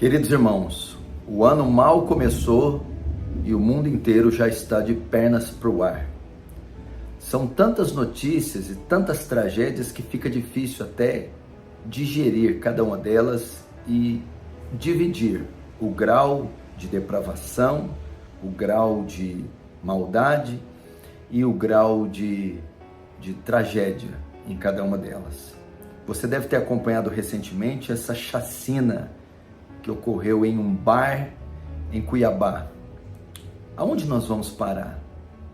Queridos irmãos, o ano mal começou e o mundo inteiro já está de pernas para o ar. São tantas notícias e tantas tragédias que fica difícil até digerir cada uma delas e dividir o grau de depravação, o grau de maldade e o grau de tragédia em cada uma delas. Você deve ter acompanhado recentemente essa chacina que ocorreu em um bar em Cuiabá. Aonde nós vamos parar?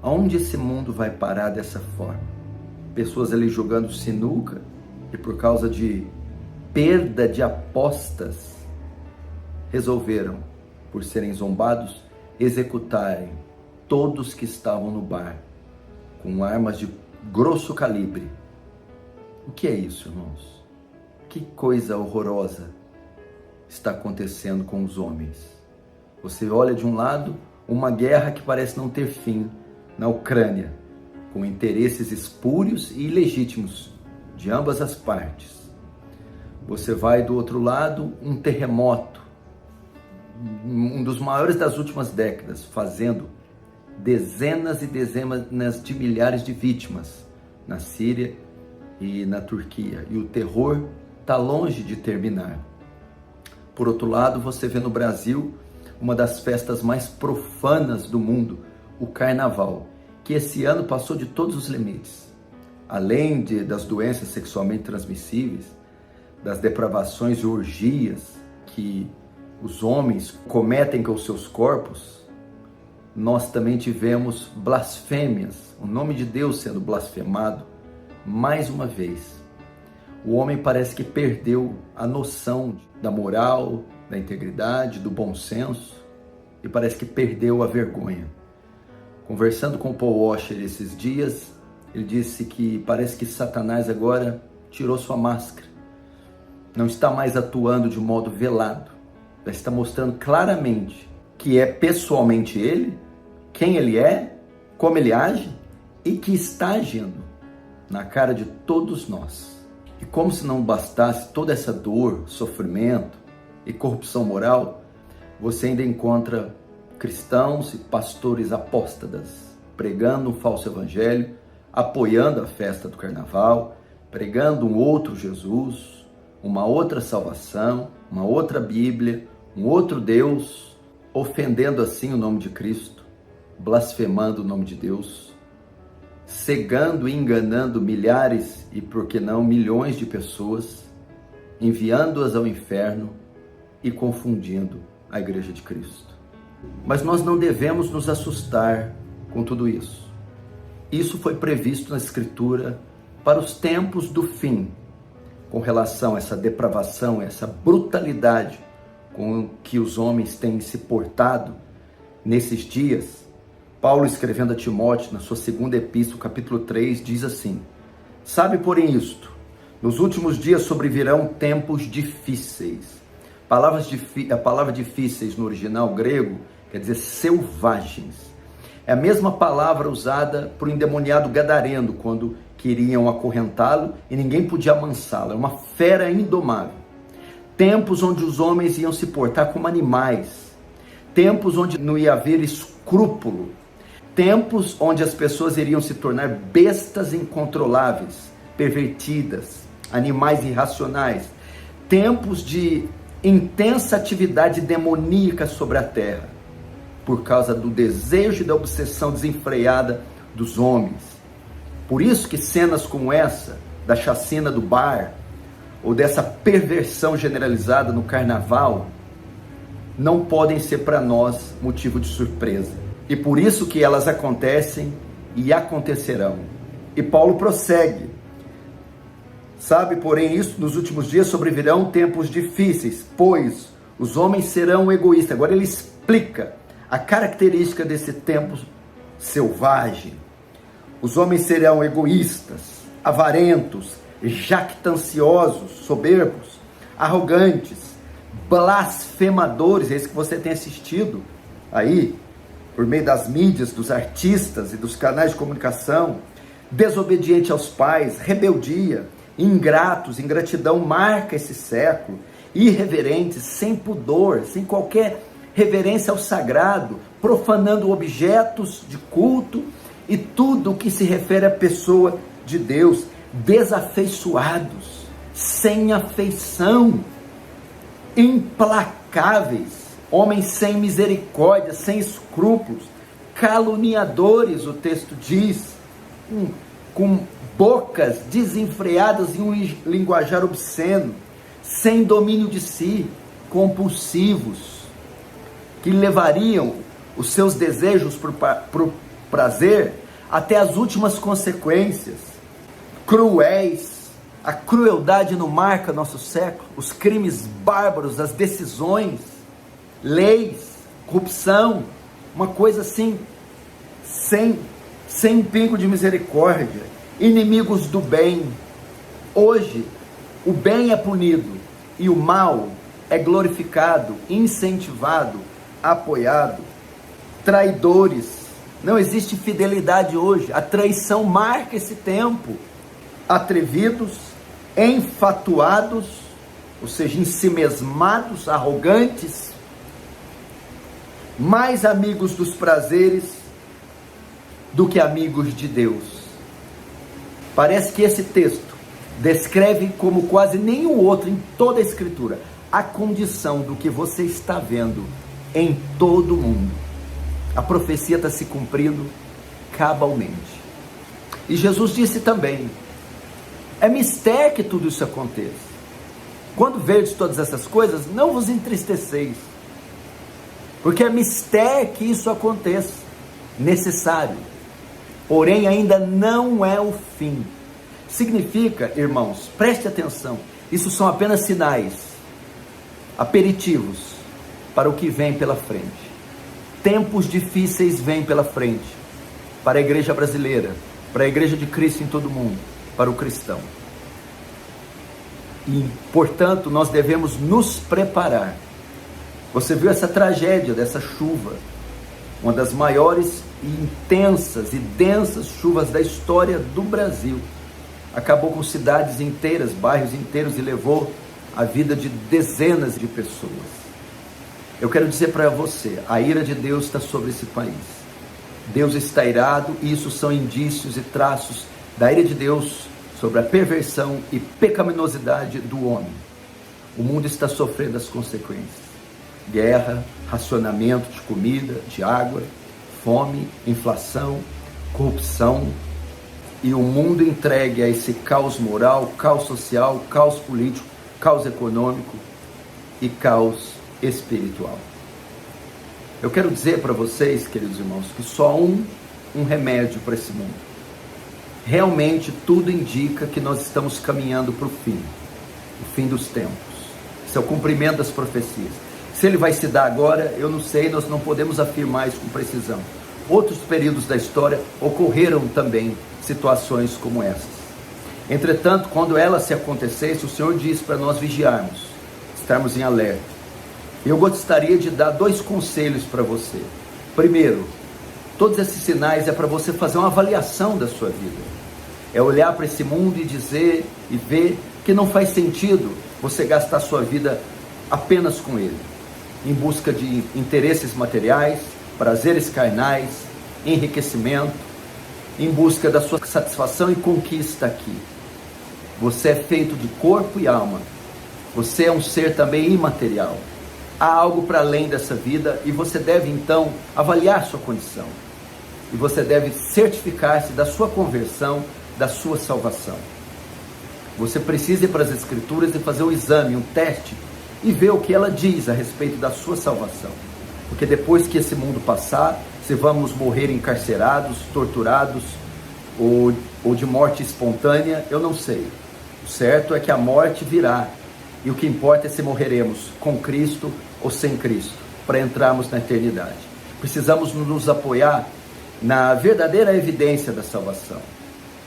Aonde esse mundo vai parar dessa forma? Pessoas ali jogando sinuca e por causa de perda de apostas resolveram, por serem zombados, executarem todos que estavam no bar com armas de grosso calibre. O que é isso, irmãos? Que coisa horrorosa está acontecendo com os homens. Você olha de um lado uma guerra que parece não ter fim na Ucrânia, com interesses espúrios e ilegítimos de ambas as partes. Você vai do outro lado um terremoto, um dos maiores das últimas décadas, fazendo dezenas e dezenas de milhares de vítimas na Síria e na Turquia. E o terror está longe de terminar. Por outro lado, você vê no Brasil uma das festas mais profanas do mundo, o Carnaval, que esse ano passou de todos os limites. Além das doenças sexualmente transmissíveis, das depravações e orgias que os homens cometem com os seus corpos, nós também tivemos blasfêmias, o nome de Deus sendo blasfemado mais uma vez. O homem parece que perdeu a noção da moral, da integridade, do bom senso e parece que perdeu a vergonha. Conversando com o Paul Washer esses dias, ele disse que parece que Satanás agora tirou sua máscara. Não está mais atuando de modo velado. Já está mostrando claramente que é pessoalmente ele, quem ele é, como ele age e que está agindo na cara de todos nós. E como se não bastasse toda essa dor, sofrimento e corrupção moral, você ainda encontra cristãos e pastores apóstatas pregando um falso evangelho, apoiando a festa do carnaval, pregando um outro Jesus, uma outra salvação, uma outra Bíblia, um outro Deus, ofendendo assim o nome de Cristo, blasfemando o nome de Deus, cegando e enganando milhares e, por que não, milhões de pessoas, enviando-as ao inferno e confundindo a Igreja de Cristo. Mas nós não devemos nos assustar com tudo isso. Isso foi previsto na Escritura para os tempos do fim, com relação a essa depravação, essa brutalidade com que os homens têm se portado nesses dias. Paulo, escrevendo a Timóteo, na sua segunda epístola, capítulo 3, diz assim: sabe, porém, isto, nos últimos dias sobrevirão tempos difíceis. A palavra difíceis no original grego quer dizer selvagens. É a mesma palavra usada por um endemoniado gadareno, quando queriam acorrentá-lo e ninguém podia amansá-lo. É uma fera indomável. Tempos onde os homens iam se portar como animais. Tempos onde não ia haver escrúpulo. Tempos onde as pessoas iriam se tornar bestas incontroláveis, pervertidas, animais irracionais. Tempos de intensa atividade demoníaca sobre a terra, por causa do desejo e da obsessão desenfreada dos homens. Por isso que cenas como essa, da chacina do bar, ou dessa perversão generalizada no carnaval, não podem ser para nós motivo de surpresa. E por isso que elas acontecem e acontecerão. E Paulo prossegue. Sabe, porém, isso, nos últimos dias sobrevirão tempos difíceis, pois os homens serão egoístas. Agora ele explica a característica desse tempo selvagem. Os homens serão egoístas, avarentos, jactanciosos, soberbos, arrogantes, blasfemadores. É isso que você tem assistido aí, por meio das mídias, dos artistas e dos canais de comunicação. Desobediente aos pais, rebeldia, ingratos, ingratidão marca esse século. irreverentes, sem pudor, sem qualquer reverência ao sagrado, profanando objetos de culto e tudo o que se refere à pessoa de Deus, desafeiçoados, sem afeição, implacáveis, homens sem misericórdia, sem escrúpulos, caluniadores, o texto diz, com bocas desenfreadas e um linguajar obsceno, sem domínio de si, compulsivos, que levariam os seus desejos para o prazer até as últimas consequências, cruéis. A crueldade não marca nosso século, os crimes bárbaros, as decisões, leis, corrupção, uma coisa assim, sem um pingo de misericórdia, inimigos do bem. Hoje, o bem é punido e o mal é glorificado, incentivado, apoiado. Traidores, não existe fidelidade hoje, a traição marca esse tempo. Atrevidos, enfatuados, ou seja, ensimesmados, arrogantes, mais amigos dos prazeres do que amigos de Deus. Parece que esse texto descreve como quase nenhum outro em toda a Escritura a condição do que você está vendo em todo o mundo. A profecia está se cumprindo cabalmente. E Jesus disse também, é mistério que tudo isso aconteça. Quando vedes todas essas coisas, não vos entristeceis, porque é mistério que isso aconteça, necessário, porém ainda não é o fim. Significa, irmãos, preste atenção, isso são apenas sinais, aperitivos, para o que vem pela frente. Tempos difíceis vêm pela frente, para a igreja brasileira, para a igreja de Cristo em todo o mundo, para o cristão. E, portanto, nós devemos nos preparar. Você viu essa tragédia dessa chuva, uma das maiores e intensas e densas chuvas da história do Brasil. Acabou com cidades inteiras, bairros inteiros e levou a vida de dezenas de pessoas. Eu quero dizer para você, a ira de Deus está sobre esse país. Deus está irado e isso são indícios e traços da ira de Deus sobre a perversão e pecaminosidade do homem. O mundo está sofrendo as consequências. Guerra, racionamento de comida, de água, fome, inflação, corrupção, e o mundo entregue a esse caos moral, caos social, caos político, caos econômico e caos espiritual. Eu quero dizer para vocês, queridos irmãos, que só um remédio para esse mundo. Realmente tudo indica que nós estamos caminhando para o fim dos tempos. Esse é o cumprimento das profecias. Se ele vai se dar agora, eu não sei, nós não podemos afirmar isso com precisão. Outros períodos da história ocorreram também situações como essas. Entretanto, quando ela se acontecesse, o Senhor diz para nós vigiarmos, estarmos em alerta. Eu gostaria de dar 2 conselhos para você. Primeiro, todos esses sinais é para você fazer uma avaliação da sua vida. É olhar para esse mundo e dizer e ver que não faz sentido você gastar sua vida apenas com ele, em busca de interesses materiais, prazeres carnais, enriquecimento, em busca da sua satisfação e conquista aqui. Você é feito de corpo e alma. Você é um ser também imaterial. Há algo para além dessa vida e você deve então avaliar sua condição. E você deve certificar-se da sua conversão, da sua salvação. Você precisa ir para as Escrituras e fazer um exame, um teste, e ver o que ela diz a respeito da sua salvação. Porque depois que esse mundo passar, se vamos morrer encarcerados, torturados, ou de morte espontânea, eu não sei. O certo é que a morte virá, e o que importa é se morreremos com Cristo ou sem Cristo, para entrarmos na eternidade. Precisamos nos apoiar na verdadeira evidência da salvação.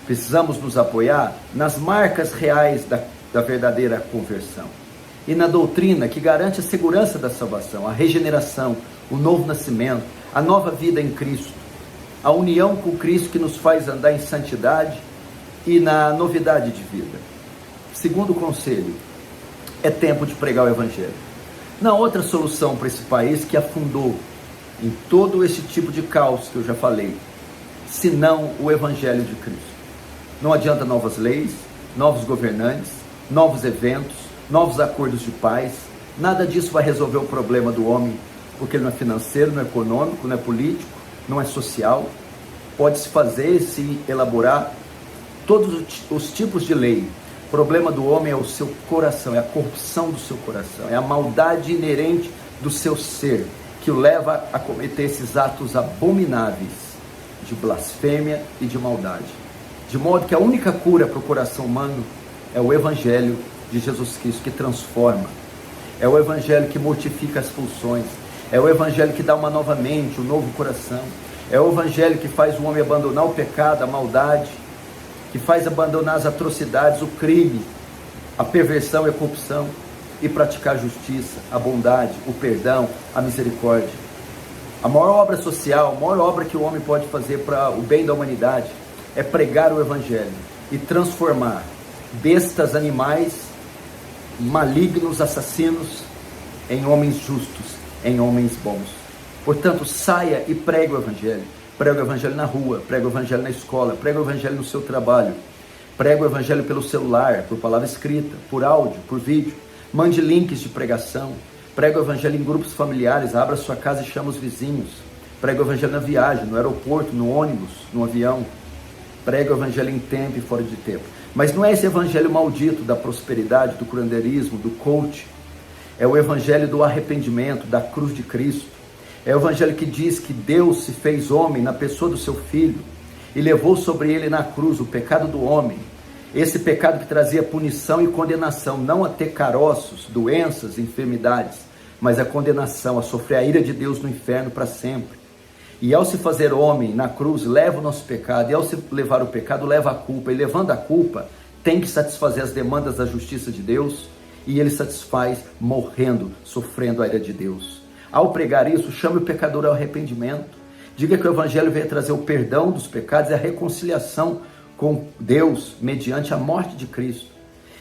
Precisamos nos apoiar nas marcas reais da verdadeira conversão. E na doutrina que garante a segurança da salvação, a regeneração, o novo nascimento, a nova vida em Cristo, a união com Cristo que nos faz andar em santidade e na novidade de vida. Segundo conselho, é tempo de pregar o Evangelho. Não há outra solução para esse país que afundou em todo esse tipo de caos que eu já falei, senão o Evangelho de Cristo. Não adianta novas leis, novos governantes, novos eventos, novos acordos de paz. Nada disso vai resolver o problema do homem, porque ele não é financeiro, não é econômico, não é político, não é social. Pode-se fazer, se elaborar todos os tipos de lei. O problema do homem é o seu coração, é a corrupção do seu coração, é a maldade inerente do seu ser, que o leva a cometer esses atos abomináveis de blasfêmia e de maldade. De modo que a única cura para o coração humano é o Evangelho de Jesus Cristo, que transforma. É o Evangelho que mortifica as pulsões. É o Evangelho que dá uma nova mente, um novo coração. É o Evangelho que faz o homem abandonar o pecado, a maldade, que faz abandonar as atrocidades, o crime, a perversão e a corrupção, e praticar a justiça, a bondade, o perdão, a misericórdia. A maior obra social, a maior obra que o homem pode fazer para o bem da humanidade é pregar o Evangelho e transformar bestas, animais, malignos, assassinos, em homens justos, em homens bons. Portanto, saia e pregue o Evangelho. Prega o Evangelho na rua, prega o Evangelho na escola, prega o Evangelho no seu trabalho, prega o Evangelho pelo celular, por palavra escrita, por áudio, por vídeo. Mande links de pregação, prega o Evangelho em grupos familiares, abra sua casa e chama os vizinhos. Prega o Evangelho na viagem, no aeroporto, no ônibus, no avião. Prega o Evangelho em tempo e fora de tempo. Mas não é esse Evangelho maldito da prosperidade, do curanderismo, do coach. É o Evangelho do arrependimento, da cruz de Cristo. É o Evangelho que diz que Deus se fez homem na pessoa do seu Filho e levou sobre ele na cruz o pecado do homem. Esse pecado que trazia punição e condenação, não a ter caroços, doenças, enfermidades, mas a condenação, a sofrer a ira de Deus no inferno para sempre. E ao se fazer homem na cruz, leva o nosso pecado, e ao se levar o pecado, leva a culpa, e levando a culpa, tem que satisfazer as demandas da justiça de Deus, e ele satisfaz morrendo, sofrendo a ira de Deus. Ao pregar isso, chame o pecador ao arrependimento. Diga que o Evangelho veio trazer o perdão dos pecados e a reconciliação com Deus mediante a morte de Cristo.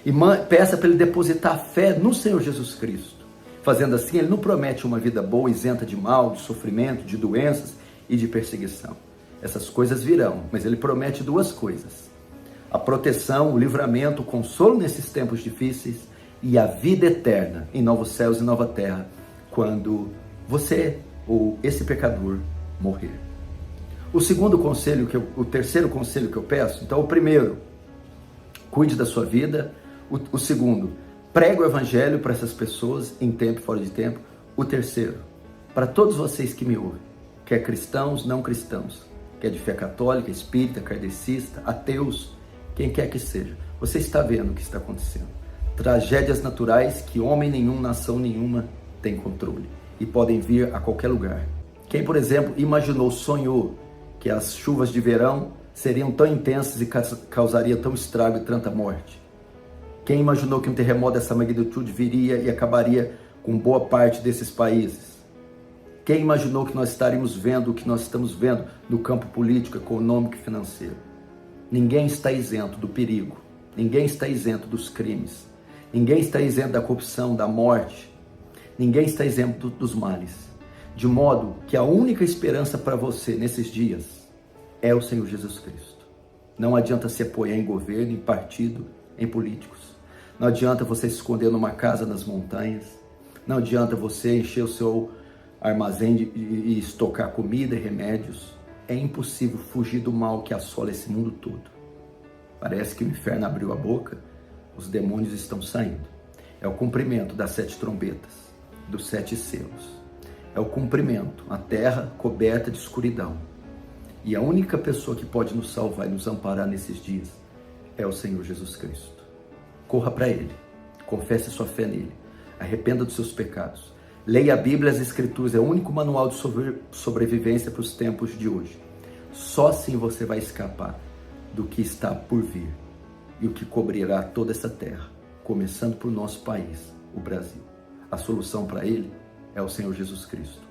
E peça para ele depositar a fé no Senhor Jesus Cristo. Fazendo assim, ele não promete uma vida boa, isenta de mal, de sofrimento, de doenças e de perseguição. Essas coisas virão, mas ele promete duas coisas: a proteção, o livramento, o consolo nesses tempos difíceis e a vida eterna em novos céus e nova terra, quando você ou esse pecador morrer. O terceiro conselho que eu peço, então o primeiro, cuide da sua vida. O segundo, pregue o Evangelho para essas pessoas em tempo e fora de tempo. O terceiro, para todos vocês que me ouvem, quer cristãos, não cristãos, quer de fé católica, espírita, kardecista, ateus, quem quer que seja, você está vendo o que está acontecendo. Tragédias naturais que homem nenhum, nação nenhuma tem controle e podem vir a qualquer lugar. Quem, por exemplo, imaginou, sonhou que as chuvas de verão seriam tão intensas e causariam tão estrago e tanta morte? Quem imaginou que um terremoto dessa magnitude viria e acabaria com boa parte desses países? Quem imaginou que nós estaríamos vendo o que nós estamos vendo no campo político, econômico e financeiro? Ninguém está isento do perigo, ninguém está isento dos crimes, ninguém está isento da corrupção, da morte, ninguém está isento dos males. De modo que a única esperança para você nesses dias é o Senhor Jesus Cristo. Não adianta se apoiar em governo, em partido, em políticos. Não adianta você se esconder numa casa nas montanhas. Não adianta você encher o seu armazém e estocar comida e remédios. É impossível fugir do mal que assola esse mundo todo. Parece que o inferno abriu a boca, os demônios estão saindo. É o cumprimento das 7 trombetas, dos 7 selos. É o cumprimento, a terra coberta de escuridão. E a única pessoa que pode nos salvar e nos amparar nesses dias é o Senhor Jesus Cristo. Corra para Ele, confesse sua fé nele, arrependa dos seus pecados. Leia a Bíblia e as Escrituras, é o único manual de sobrevivência para os tempos de hoje. Só assim você vai escapar do que está por vir e o que cobrirá toda essa terra, começando por nosso país, o Brasil. A solução para ele é o Senhor Jesus Cristo,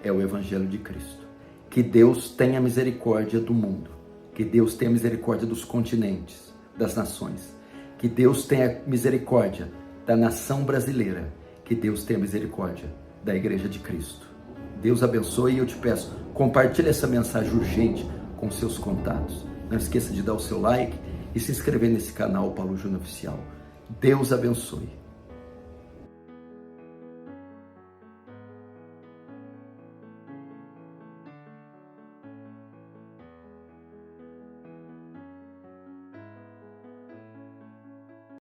é o Evangelho de Cristo. Que Deus tenha misericórdia do mundo, que Deus tenha misericórdia dos continentes, das nações, que Deus tenha misericórdia da nação brasileira. Que Deus tenha misericórdia da Igreja de Cristo. Deus abençoe e eu te peço, compartilhe essa mensagem urgente com seus contatos. Não esqueça de dar o seu like e se inscrever nesse canal Paulo Júnior Oficial. Deus abençoe.